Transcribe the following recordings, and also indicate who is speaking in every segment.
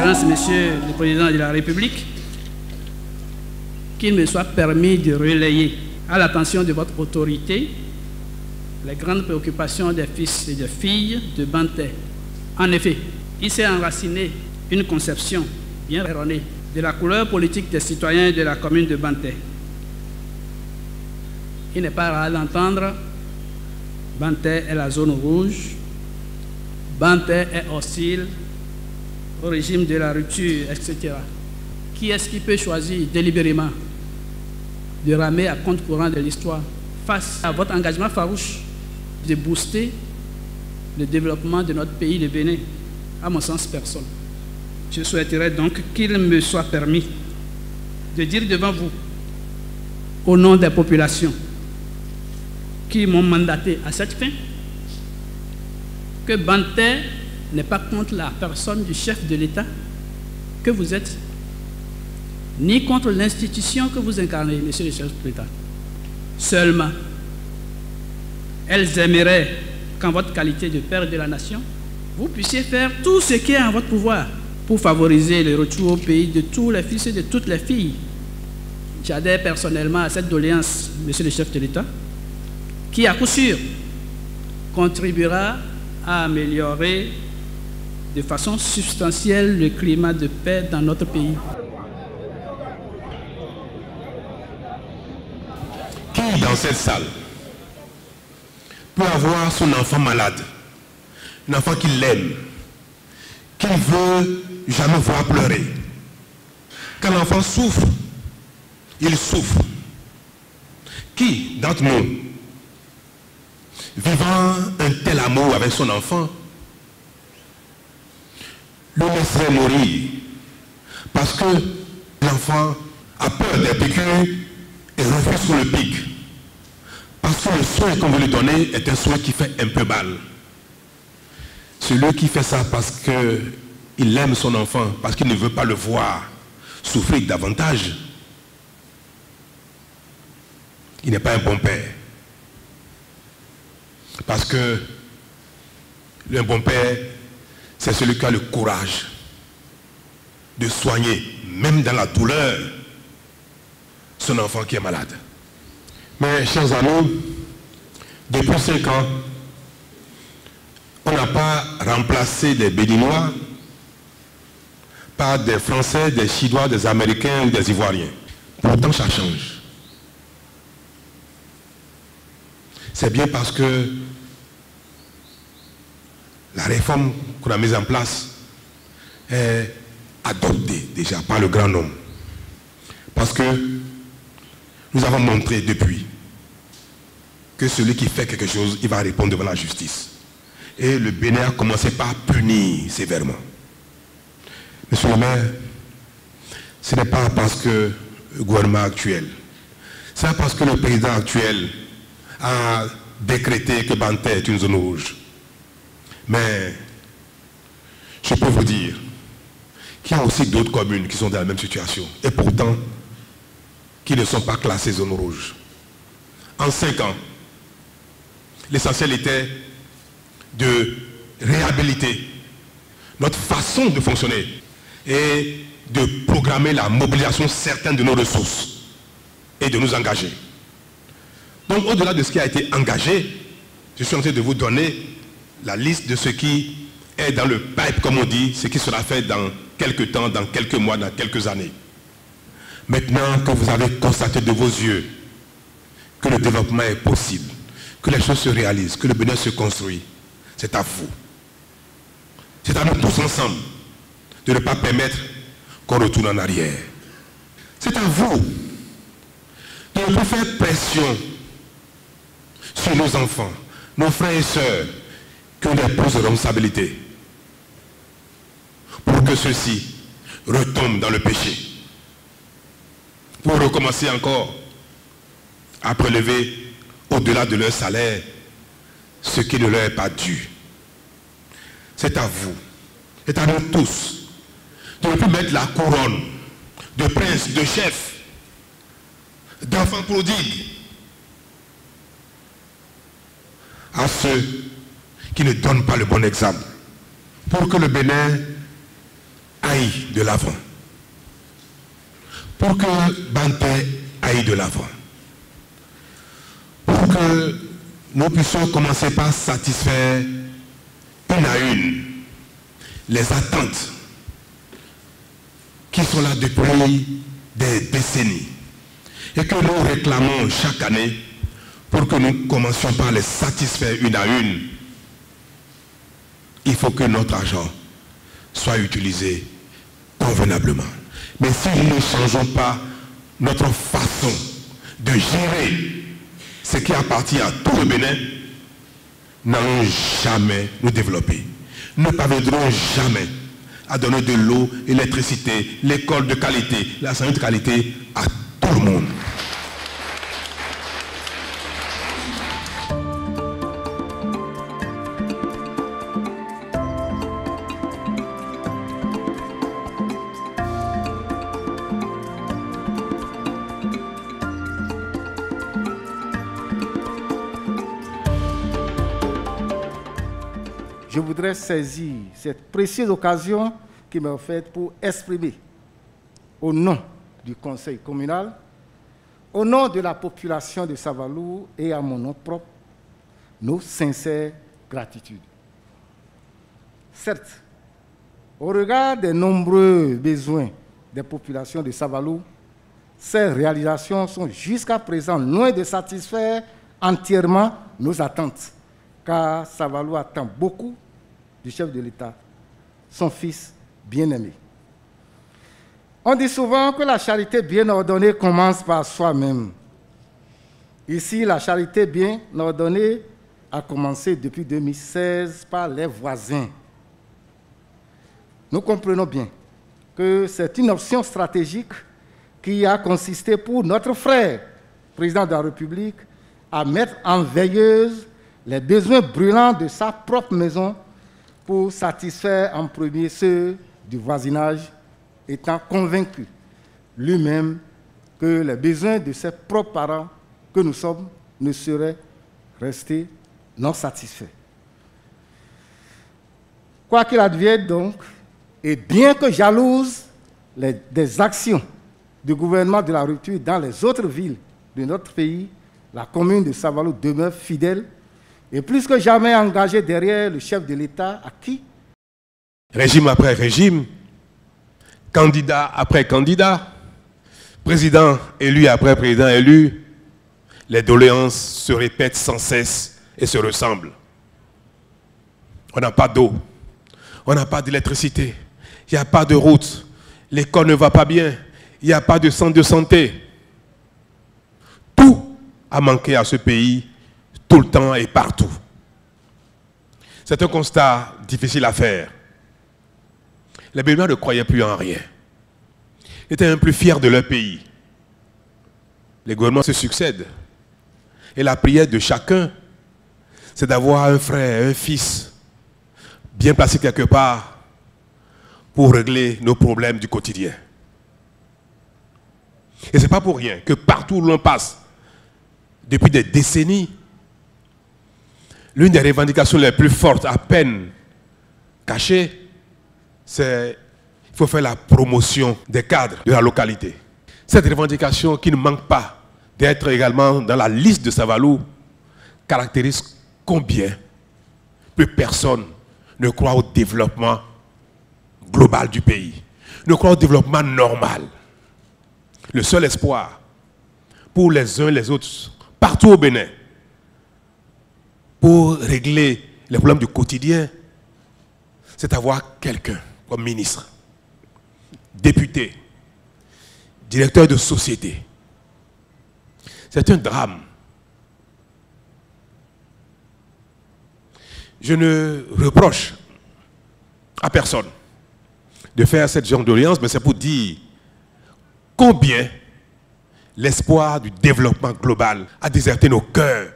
Speaker 1: Excellence, Monsieur le Président de la République, qu'il me soit permis de relayer à l'attention de votre autorité les grandes préoccupations des fils et des filles de Banté. En effet, il s'est enraciné une conception bien erronée de la couleur politique des citoyens de la commune de Banté. Il n'est pas rare d'entendre Banté est la zone rouge, Banté est hostile au régime de la rupture, etc. Qui est-ce qui peut choisir délibérément de ramer à compte courant de l'histoire face à votre engagement farouche de booster le développement de notre pays, le Bénin? À mon sens, personne. Je souhaiterais donc qu'il me soit permis de dire devant vous, au nom des populations qui m'ont mandaté à cette fin, que Banté n'est pas contre la personne du chef de l'État que vous êtes, ni contre l'institution que vous incarnez, monsieur le chef de l'État. Seulement, elles aimeraient qu'en votre qualité de père de la nation, vous puissiez faire tout ce qui est en votre pouvoir pour favoriser le retour au pays de tous les fils et de toutes les filles. J'adhère personnellement à cette doléance, monsieur le chef de l'État, qui à coup sûr contribuera à améliorer de façon substantielle le climat de paix dans notre pays.
Speaker 2: Qui dans cette salle peut avoir son enfant malade, un enfant qu'il aime, qu'il veut jamais voir pleurer? Quand l'enfant souffre, il souffre. Qui d'entre nous, vivant un tel amour avec son enfant, le laisserait mourir parce que l'enfant a peur des piqûres et refuse sur le pic? Parce que le soin qu'on veut lui donner est un soin qui fait un peu mal. Celui qui fait ça parce qu'il aime son enfant, parce qu'il ne veut pas le voir souffrir davantage, il n'est pas un bon père. Parce que un bon père, c'est celui qui a le courage de soigner, même dans la douleur, son enfant qui est malade. Mais chers amis, depuis 5 ans, on n'a pas remplacé les Béninois par des Français, des Chinois, des Américains ou des Ivoiriens. Pourtant, ça change. C'est bien parce que la réforme qu'on a mise en place est adoptée déjà par le grand nombre. Parce que nous avons montré depuis que celui qui fait quelque chose, il va répondre devant la justice. Et le Bénin a commencé par punir sévèrement. Monsieur le maire, ce n'est pas parce que le gouvernement actuel, c'est parce que le président actuel a décrété que Banté est une zone rouge. Mais je peux vous dire qu'il y a aussi d'autres communes qui sont dans la même situation et pourtant qui ne sont pas classées zone rouge. En 5 ans, l'essentiel était de réhabiliter notre façon de fonctionner et de programmer la mobilisation certaine de nos ressources et de nous engager. Donc au-delà de ce qui a été engagé, je suis en train de vous donner la liste de ce qui est dans le pipe, comme on dit, ce qui sera fait dans quelques temps, dans quelques mois, dans quelques années. Maintenant que vous avez constaté de vos yeux que le développement est possible, que les choses se réalisent, que le Bénin se construit, c'est à vous. C'est à nous tous ensemble de ne pas permettre qu'on retourne en arrière. C'est à vous de ne pas faire pression sur nos enfants, nos frères et sœurs qui ont des postes de responsabilité pour que ceux-ci retombent dans le péché, pour recommencer encore à prélever au-delà de leur salaire ce qui ne leur est pas dû. C'est à vous, c'est à nous tous de ne plus mettre la couronne de prince, de chef, d'enfants prodigues à ceux qui ne donnent pas le bon exemple, pour que le Bénin aille de l'avant. Pour que Banté aille de l'avant. Pour que nous puissions commencer par satisfaire une à une les attentes qui sont là depuis des décennies et que nous réclamons chaque année pour que nous commencions par les satisfaire une à une. Il faut que notre argent soit utilisé convenablement. Mais si nous ne changeons pas notre façon de gérer ce qui appartient à tout le Bénin, nous n'allons jamais nous développer. Nous ne parviendrons jamais à donner de l'eau, l'électricité, l'école de qualité, la santé de qualité à tout le monde.
Speaker 3: Je voudrais saisir cette précieuse occasion qui m'est offerte pour exprimer, au nom du conseil communal, au nom de la population de Savalou et à mon nom propre, nos sincères gratitudes. Certes, au regard des nombreux besoins des populations de Savalou, ces réalisations sont jusqu'à présent loin de satisfaire entièrement nos attentes, car Savalou attend beaucoup du chef de l'État, son fils bien-aimé. On dit souvent que la charité bien ordonnée commence par soi-même. Ici, la charité bien ordonnée a commencé depuis 2016 par les voisins. Nous comprenons bien que c'est une option stratégique qui a consisté pour notre frère, président de la République, à mettre en veilleuse les besoins brûlants de sa propre maison pour satisfaire en premier ceux du voisinage, étant convaincu lui-même que les besoins de ses propres parents que nous sommes ne seraient restés non satisfaits. Quoi qu'il advienne donc, et bien que jalouse des actions du gouvernement de la rupture dans les autres villes de notre pays, la commune de Savalou demeure fidèle et plus que jamais engagé derrière le chef de l'État à qui,
Speaker 2: régime après régime, candidat après candidat, président élu après président élu, les doléances se répètent sans cesse et se ressemblent. On n'a pas d'eau, on n'a pas d'électricité, il n'y a pas de route, l'école ne va pas bien, il n'y a pas de centre de santé. Tout a manqué à ce pays, tout le temps et partout. C'est un constat difficile à faire. Les Béninois ne croyaient plus en rien. Ils étaient un peu plus fiers de leur pays. Les gouvernements se succèdent. Et la prière de chacun, c'est d'avoir un frère, un fils, bien placé quelque part pour régler nos problèmes du quotidien. Et ce n'est pas pour rien que partout où l'on passe, depuis des décennies, l'une des revendications les plus fortes, à peine cachées, c'est qu'il faut faire la promotion des cadres de la localité. Cette revendication qui ne manque pas d'être également dans la liste de Savalou caractérise combien plus personne ne croit au développement global du pays, ne croit au développement normal. Le seul espoir pour les uns et les autres, partout au Bénin, pour régler les problèmes du quotidien, c'est d'avoir quelqu'un comme ministre, député, directeur de société. C'est un drame. Je ne reproche à personne de faire cette genre d'alliance, mais c'est pour dire combien l'espoir du développement global a déserté nos cœurs.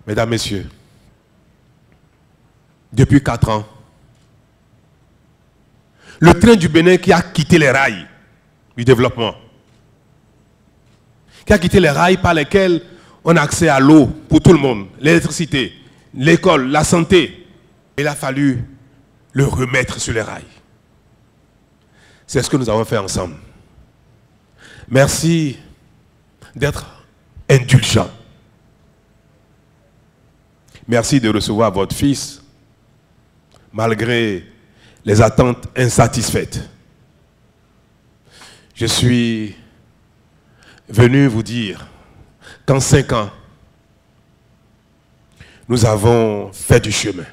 Speaker 2: Mesdames, Messieurs, depuis 4 ans, le train du Bénin qui a quitté les rails du développement, qui a quitté les rails par lesquels on a accès à l'eau pour tout le monde, l'électricité, l'école, la santé. Il a fallu le remettre sur les rails. C'est ce que nous avons fait ensemble. Merci d'être indulgent. Merci de recevoir votre fils malgré les attentes insatisfaites. Je suis venu vous dire qu'en 5 ans, nous avons fait du chemin.